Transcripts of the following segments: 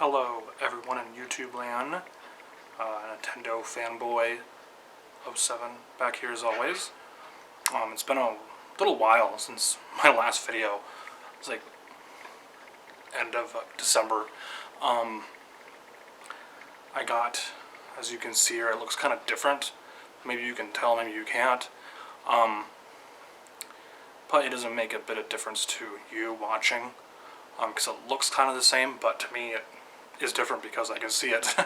Hello everyone in YouTube land, Nintendo fanboy 07 back here as always. It's been a little while since my last video. It's like end of December. I got, as you can see here, it looks kind of different. Maybe you can tell, maybe you can't. But it doesn't make a bit of difference to you watching, because it looks kind of the same, but to me it is different because I can see it.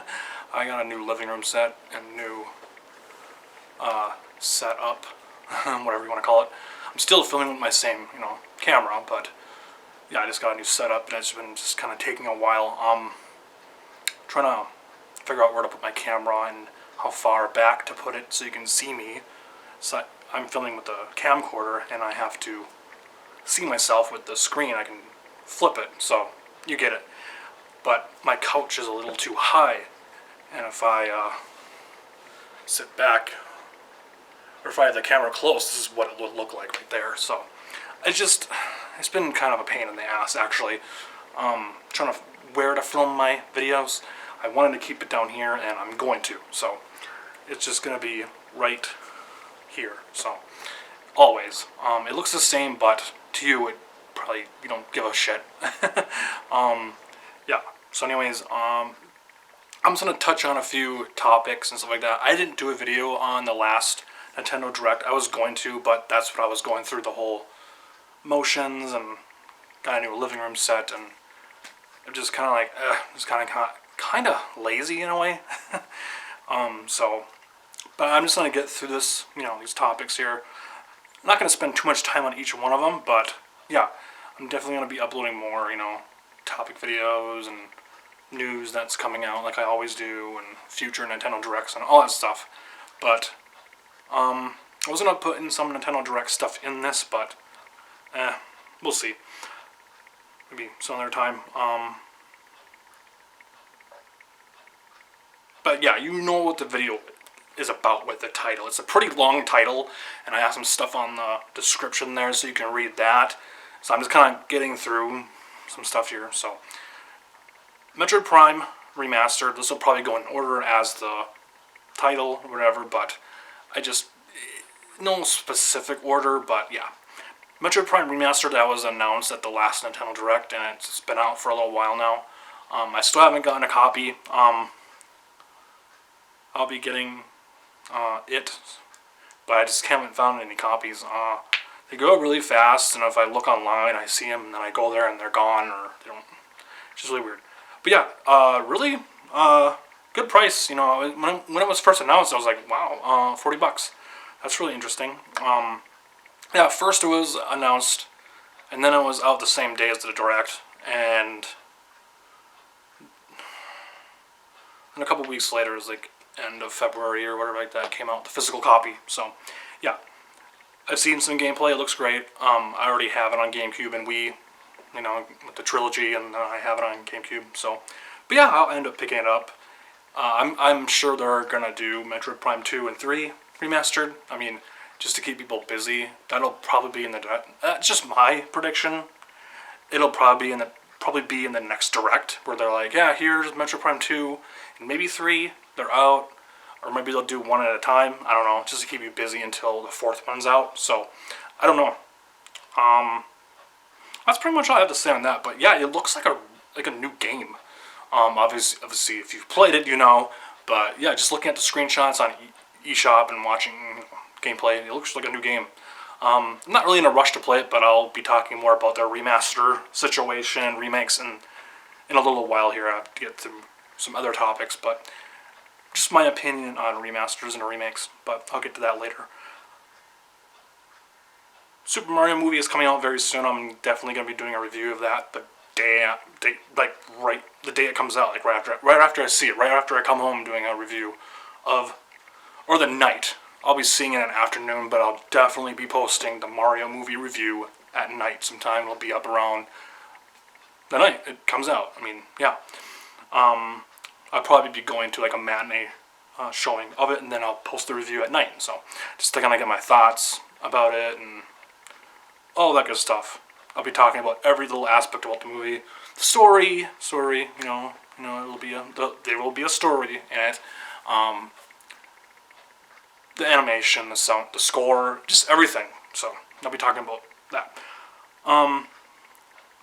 I got a new living room set and new setup, whatever you want to call it. I'm still filming with my same, camera, but yeah, I just got a new setup and it's been just kind of taking a while. Trying to figure out where to put my camera and how far back to put it so you can see me. So I'm filming with a camcorder and I have to see myself with the screen. I can flip it, so you get it. But my couch is a little too high, and if I sit back, or if I have the camera close, this is what it would look like right there. So it's been kind of a pain in the ass, actually, trying to where to film my videos. I wanted to keep it down here, and I'm going to, so it's just going to be right here, so always. It looks the same, but to you, you don't give a shit. Yeah. So anyways, I'm just going to touch on a few topics and stuff like that. I didn't do a video on the last Nintendo Direct. I was going to, but that's what I was going through, the whole motions, and got a new living room set, and I'm just kind of like, it's kind of lazy in a way. But I'm just going to get through this, these topics here. I'm not going to spend too much time on each one of them, but yeah, I'm definitely going to be uploading more, topic videos and news that's coming out like I always do, and future Nintendo Directs and all that stuff. But I was going to put in some Nintendo Direct stuff in this, but we'll see. Maybe some other time. But yeah, you know what the video is about with the title. It's a pretty long title, and I have some stuff on the description there so you can read that. So I'm just kind of getting through some stuff here. So Metroid Prime Remastered. This will probably go in order as the title or whatever, but no specific order, but yeah. Metroid Prime Remastered, that was announced at the last Nintendo Direct, and it's been out for a little while now. I still haven't gotten a copy. I'll be getting it, but I just haven't found any copies. They go really fast, and if I look online, I see them, and then I go there, and they're gone, or they don't. It's just really weird. But yeah, really good price. When it was first announced, I was like, wow, $40. That's really interesting. Yeah, first it was announced, and then it was out the same day as the Direct, and a couple weeks later, it was like end of February or whatever like that, came out the physical copy. So yeah, I've seen some gameplay. It looks great. I already have it on GameCube and Wii, with the trilogy, and I have it on GameCube. So, but yeah, I'll end up picking it up. I'm sure they're gonna do Metroid Prime 2 and 3 remastered. I mean, just to keep people busy. That'll probably be in the Direct. That's just my prediction. It'll probably be in the next Direct, where they're like, yeah, here's Metroid Prime 2 and maybe 3. They're out, or maybe they'll do one at a time. I don't know, just to keep you busy until the fourth one's out. So, I don't know. That's pretty much all I have to say on that. But yeah, it looks like a new game. Obviously, if you've played it, you know. But yeah, just looking at the screenshots on eShop and watching gameplay, it looks like a new game. I'm not really in a rush to play it, but I'll be talking more about their remaster situation, remakes, and in a little while here. I have to get to some other topics, but just my opinion on remasters and remakes, but I'll get to that later. Super Mario movie is coming out very soon. I'm definitely going to be doing a review of that the day it comes out, like right after I see it, right after I come home, doing a review of, or the night. I'll be seeing it in the afternoon, but I'll definitely be posting the Mario movie review at night sometime. It'll be up around the night it comes out. I mean, yeah. I'll probably be going to like a matinee showing of it, and then I'll post the review at night. So just to kind of get my thoughts about it and all that good stuff. I'll be talking about every little aspect about the movie, the story, You know, there will be a story in it. The animation, the sound, the score, just everything. So I'll be talking about that.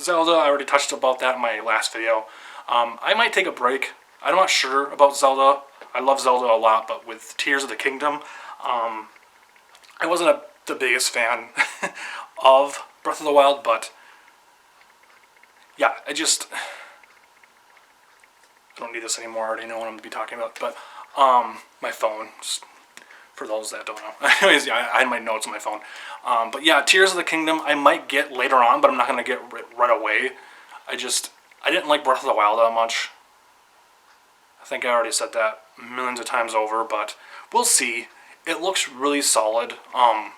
Zelda, I already touched about that in my last video. I might take a break. I'm not sure about Zelda. I love Zelda a lot, but with Tears of the Kingdom, I wasn't the biggest fan of Breath of the Wild, but yeah, I don't need this anymore. I already know what I'm going to be talking about, but my phone, just for those that don't know. Anyways, yeah, I had my notes on my phone. But yeah, Tears of the Kingdom, I might get later on, but I'm not going to get right away. I didn't like Breath of the Wild that much. I think I already said that millions of times over, but we'll see. It looks really solid. I'm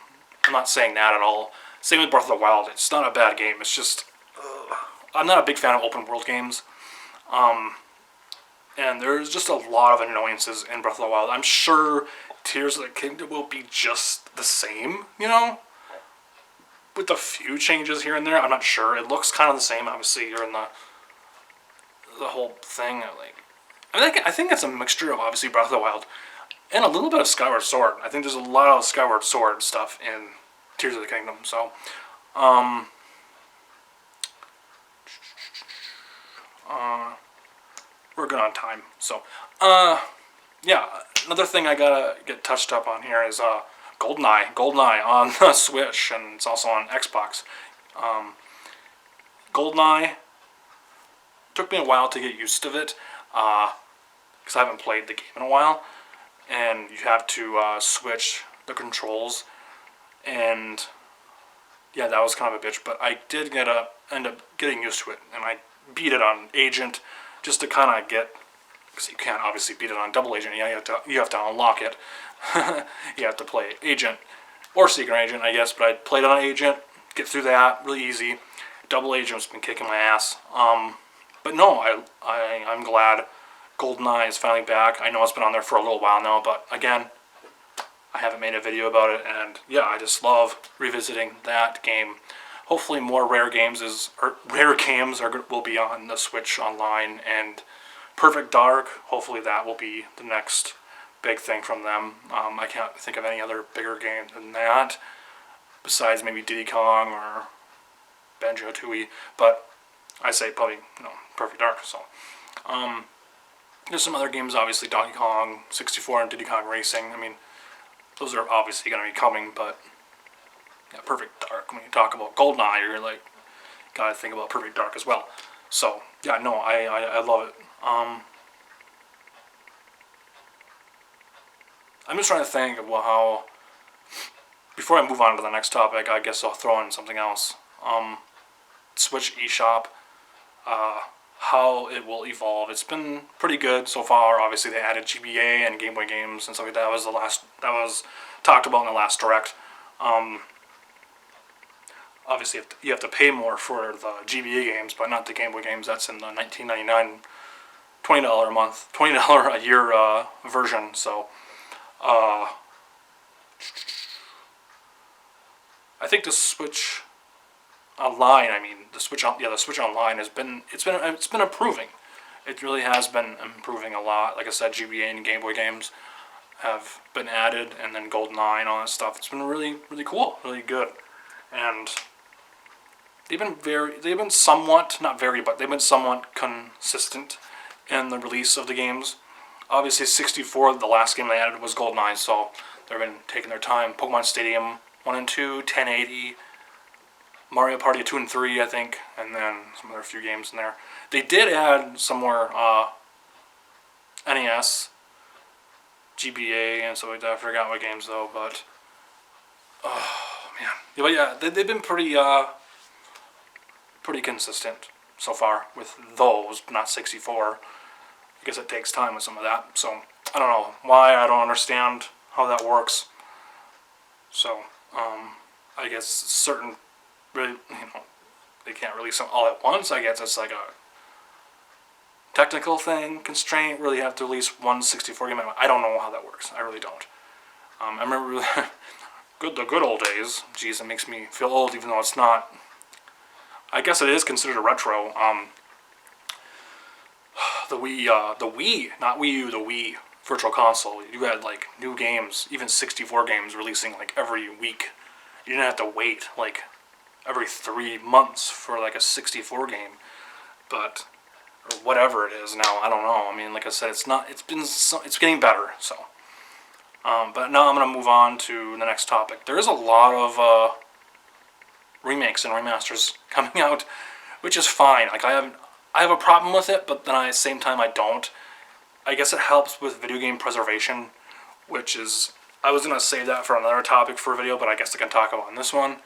not saying that at all. Same with Breath of the Wild. It's not a bad game. It's just, I'm not a big fan of open world games. And there's just a lot of annoyances in Breath of the Wild. I'm sure Tears of the Kingdom will be just the same, you know? With a few changes here and there. I'm not sure. It looks kind of the same. Obviously, you're in the whole thing. I think it's a mixture of, obviously, Breath of the Wild and a little bit of Skyward Sword. I think there's a lot of Skyward Sword stuff in Tears of the Kingdom. So, we're good on time. So, yeah, another thing I gotta get touched up on here is Goldeneye. Goldeneye on the Switch, and it's also on Xbox. Goldeneye took me a while to get used to it, because I haven't played the game in a while, and you have to switch the controls, and yeah, that was kind of a bitch, but I did end up getting used to it, and I beat it on Agent, just to kind of get, because you can't obviously beat it on Double Agent. Yeah, you have to unlock it. You have to play Agent or Secret Agent, I guess. But I played on Agent, get through that really easy. Double Agent's been kicking my ass. But no, I'm glad Goldeneye is finally back. I know it's been on there for a little while now, but again, I haven't made a video about it, and yeah, I just love revisiting that game. Hopefully, more rare games will be on the Switch Online, and Perfect Dark. Hopefully, that will be the next big thing from them. I can't think of any other bigger game than that, besides maybe Diddy Kong or Banjo-Tooie. But I say probably Perfect Dark. So there's some other games, obviously Donkey Kong 64 and Diddy Kong Racing. I mean, those are obviously going to be coming, but yeah, Perfect Dark. When you talk about Goldeneye, you're like, gotta think about Perfect Dark as well. So yeah, no, I love it. I'm just trying to think of how. Before I move on to the next topic, I guess I'll throw in something else. Switch eShop, how it will evolve. It's been pretty good so far. Obviously, they added GBA and Game Boy games and stuff like that. That was talked about in the last direct. Obviously, you have to pay more for the GBA games, but not the Game Boy games. That's in the $19.99, $20 a month, $20 a year version. So, I think the Switch Online. The Switch Online has been improving. It really has been improving a lot. Like I said, GBA and Game Boy games have been added, and then GoldenEye and all that stuff. It's been really, really cool, really good, and they've been somewhat, not very, but they've been somewhat consistent in the release of the games. Obviously, 64, the last game they added was GoldenEye, so they've been taking their time. Pokemon Stadium 1 and 2, 1080, Mario Party 2 and 3, I think, and then some other few games in there. They did add some more NES, GBA, and stuff like that. I forgot what games though, but oh man, yeah, but yeah, they've been pretty consistent so far with those, not 64. I guess it takes time with some of that, so I don't know why. I don't understand how that works. So I guess certain, really, they can't release them all at once. I guess it's like a technical thing, constraint. Really have to release one 64 game. I don't know how that works. I really don't. I remember the good old days. Jeez, it makes me feel old, even though it's not. I guess it is considered a retro. the Wii, not Wii U, the Wii Virtual Console. You had like new games, even 64 games releasing like every week. You didn't have to wait like every 3 months for like a 64 game, but or whatever it is now. I don't know. I mean, like I said, it's not. It's getting better. So, but now I'm gonna move on to the next topic. There is a lot of remakes and remasters coming out, which is fine. Like I have a problem with it, but then at the same time I don't. I guess it helps with video game preservation, which is, I was gonna save that for another topic for a video, but I guess I can talk about in this one.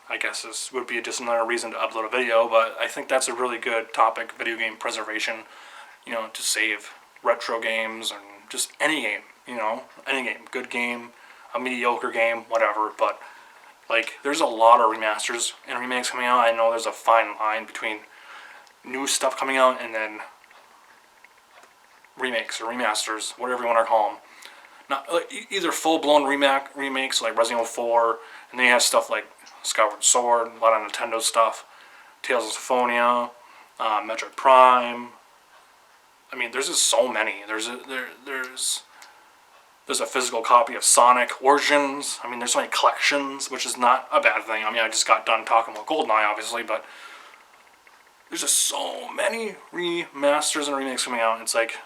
I guess this would be just another reason to upload a video, but I think that's a really good topic, video game preservation, to save retro games and just any game, any game, good game, a mediocre game, whatever, but like there's a lot of remasters and remakes coming out. I know there's a fine line between new stuff coming out and then remakes or remasters, whatever you want to call them. Not like, either full-blown remakes like Resident Evil 4, and then you have stuff like Skyward Sword, a lot of Nintendo stuff, Tales of Symphonia, Metroid Prime. I mean, there's just so many. There's a physical copy of Sonic Origins. I mean, there's so many collections, which is not a bad thing. I mean, I just got done talking about Goldeneye, obviously, but there's just so many remasters and remakes coming out. It's like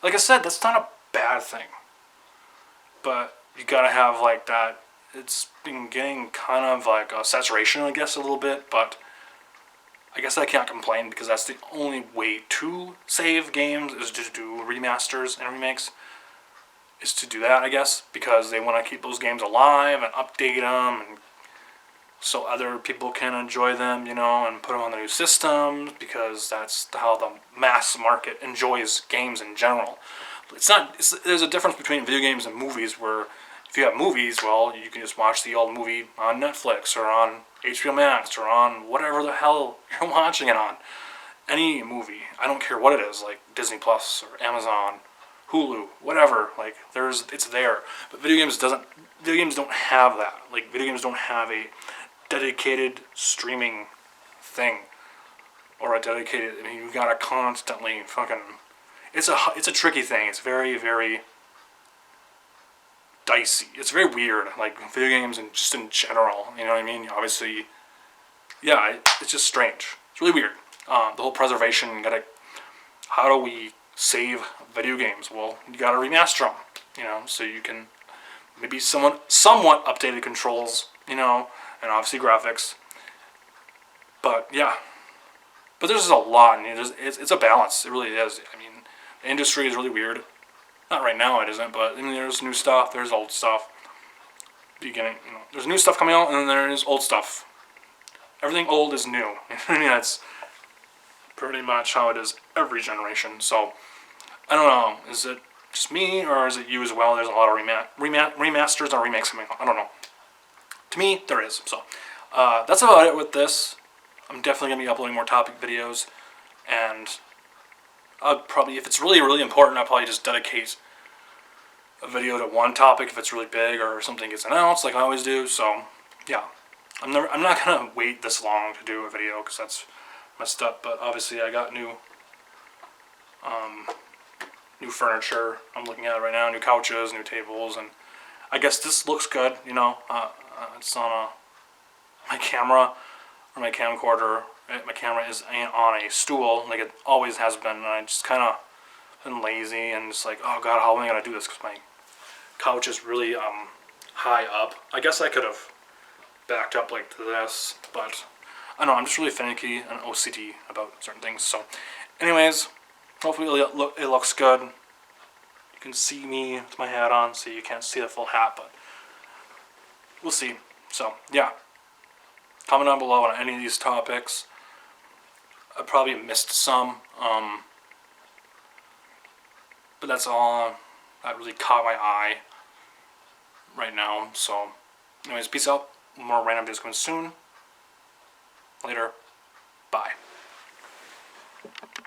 I said, that's not a bad thing, but you gotta have like that. It's been getting kind of like a saturation, I guess, a little bit, but I guess I can't complain because that's the only way to save games is to do remasters and remakes. Is to do that, I guess, because they want to keep those games alive and update them, and so other people can enjoy them, and put them on the new systems, because that's how the mass market enjoys games in general. There's a difference between video games and movies, where if you have movies, well, you can just watch the old movie on Netflix or on HBO Max or on whatever the hell you're watching it on. Any movie, I don't care what it is, like Disney Plus or Amazon, Hulu, whatever, like it's there. But video games don't have that. Like video games don't have a dedicated streaming thing or a dedicated. I mean, you gotta constantly fucking. It's a tricky thing. It's very, very dicey. It's very weird. Like video games and just in general. You know what I mean? Obviously, yeah. It's just strange. It's really weird. The whole preservation. How do we save video games? Well, you gotta remaster them. So you can maybe somewhat updated controls. And obviously graphics. But yeah. But there's just a lot. It's a balance. It really is. I mean, the industry is really weird. Not right now, it isn't. But I mean, there's new stuff. There's old stuff. There's new stuff coming out, and then there's old stuff. Everything old is new. I mean, that's pretty much how it is every generation. So I don't know. Is it just me, or is it you as well? There's a lot of remasters and remakes coming out. I don't know. To me, there is. So that's about it with this. I'm definitely going to be uploading more topic videos, and I'll probably, if it's really, really important, I'll probably just dedicate a video to one topic if it's really big or something gets announced, like I always do. So yeah, I'm not going to wait this long to do a video because that's messed up. But obviously, I got new furniture I'm looking at right now, new couches, new tables, and I guess this looks good. It's on my camera or my camcorder. My camera is on a stool like it always has been, and I just kind of been lazy and just like, oh god, how am I gonna do this? Because my couch is really high up. I guess I could have backed up like this, but I don't know. I'm just really finicky and OCD about certain things. So, anyways, hopefully it looks good. You can see me with my hat on, so you can't see the full hat, but we'll see. So, yeah. Comment down below on any of these topics. I probably missed some, but that's all that really caught my eye right now. So, anyways, peace out. More random videos coming soon. Later. Bye.